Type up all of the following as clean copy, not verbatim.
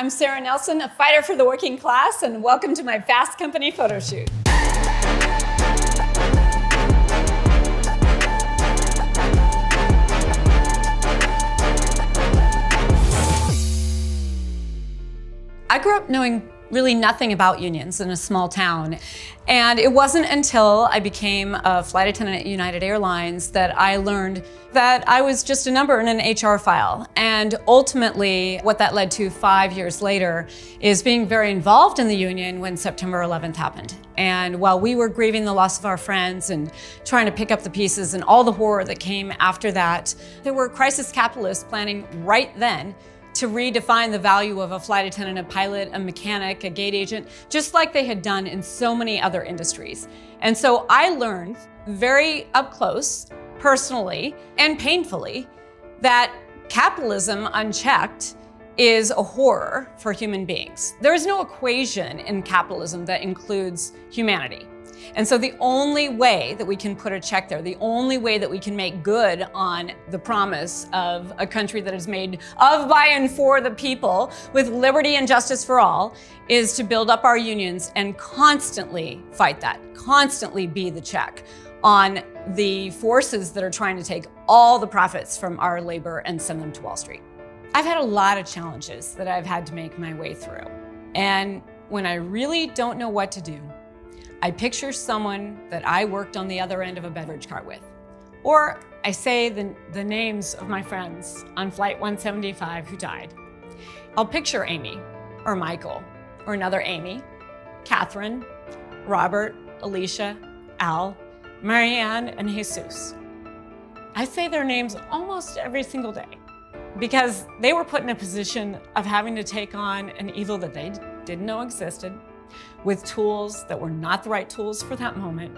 I'm Sara Nelson, a fighter for the working class, and welcome to my Fast Company photo shoot. I grew up knowing really nothing about unions in a small town. And it wasn't until I became a flight attendant at United Airlines that I learned that I was just a number in an HR file. And ultimately, what that led to 5 years later is being very involved in the union when September 11th happened. And while we were grieving the loss of our friends and trying to pick up the pieces and all the horror that came after that, there were crisis capitalists planning right then to redefine the value of a flight attendant, a pilot, a mechanic, a gate agent, just like they had done in so many other industries. And so I learned very up close, personally, and painfully, that capitalism unchecked is a horror for human beings. There is no equation in capitalism that includes humanity. And so the only way that we can put a check there, the only way that we can make good on the promise of a country that is made of, by, and for the people with liberty and justice for all is to build up our unions and constantly fight that, constantly be the check on the forces that are trying to take all the profits from our labor and send them to Wall Street. I've had a lot of challenges that I've had to make my way through. And when I really don't know what to do, I picture someone that I worked on the other end of a beverage cart with. Or I say the names of my friends on Flight 175 who died. I'll picture Amy, or Michael, or another Amy, Catherine, Robert, Alicia, Al, Marianne, and Jesus. I say their names almost every single day because they were put in a position of having to take on an evil that they didn't know existed, with tools that were not the right tools for that moment.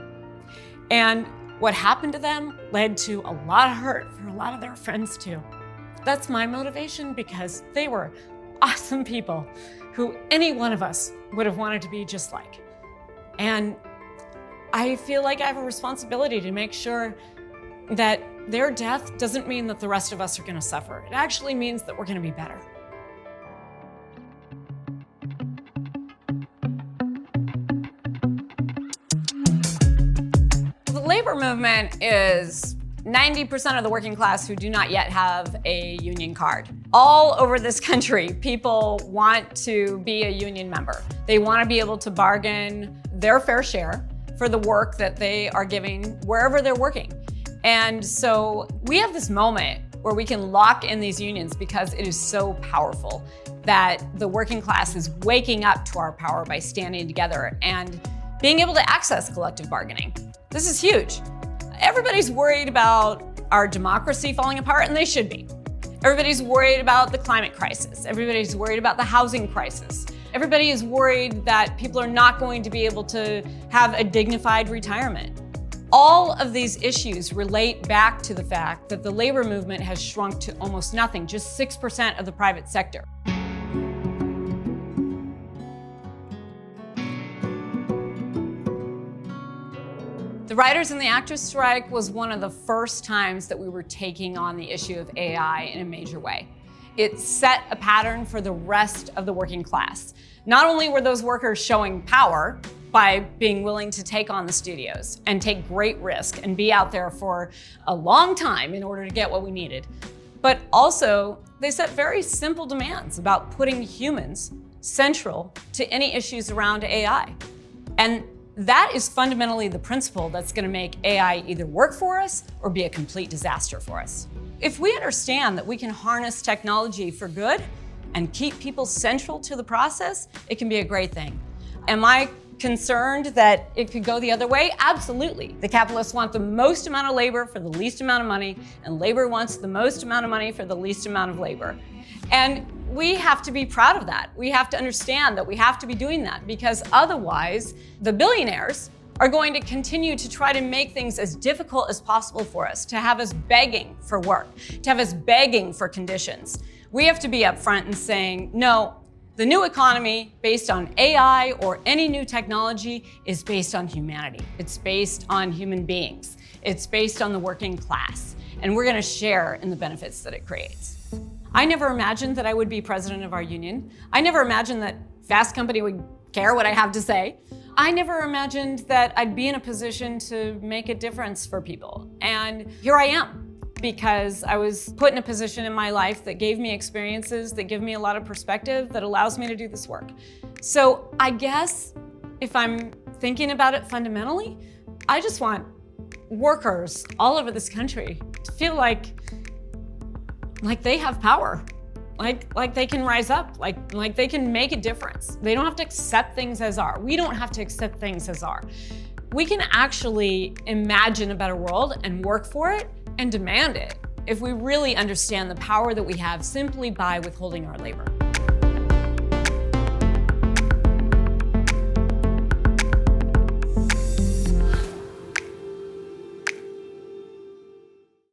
And what happened to them led to a lot of hurt for a lot of their friends too. That's my motivation because they were awesome people who any one of us would have wanted to be just like. And I feel like I have a responsibility to make sure that their death doesn't mean that the rest of us are going to suffer. It actually means that we're going to be better. The labor movement is 90% of the working class who do not yet have a union card. All over this country, people want to be a union member. They want to be able to bargain their fair share for the work that they are giving wherever they're working. And so we have this moment where we can lock in these unions because it is so powerful that the working class is waking up to our power by standing together and being able to access collective bargaining. This is huge. Everybody's worried about our democracy falling apart, and they should be. Everybody's worried about the climate crisis. Everybody's worried about the housing crisis. Everybody is worried that people are not going to be able to have a dignified retirement. All of these issues relate back to the fact that the labor movement has shrunk to almost nothing, just 6% of the private sector. The writers and the actors strike was one of the first times that we were taking on the issue of AI in a major way. It set a pattern for the rest of the working class. Not only were those workers showing power by being willing to take on the studios and take great risk and be out there for a long time in order to get what we needed, but also they set very simple demands about putting humans central to any issues around AI. And that is fundamentally the principle that's going to make AI either work for us or be a complete disaster for us. If we understand that we can harness technology for good and keep people central to the process, it can be a great thing. Am I concerned that it could go the other way? Absolutely. The capitalists want the most amount of labor for the least amount of money, and labor wants the most amount of money for the least amount of labor. And we have to be proud of that. We have to understand that we have to be doing that because otherwise the billionaires are going to continue to try to make things as difficult as possible for us, to have us begging for work, to have us begging for conditions. We have to be upfront and saying, no, the new economy based on AI or any new technology is based on humanity. It's based on human beings. It's based on the working class. And we're going to share in the benefits that it creates. I never imagined that I would be president of our union. I never imagined that Fast Company would care what I have to say. I never imagined that I'd be in a position to make a difference for people. And here I am, because I was put in a position in my life that gave me experiences, that give me a lot of perspective, that allows me to do this work. So I guess if I'm thinking about it fundamentally, I just want workers all over this country to feel like they have power, like they can rise up, like they can make a difference. They don't have to accept things as are. We don't have to accept things as are. We can actually imagine a better world and work for it and demand it if we really understand the power that we have simply by withholding our labor.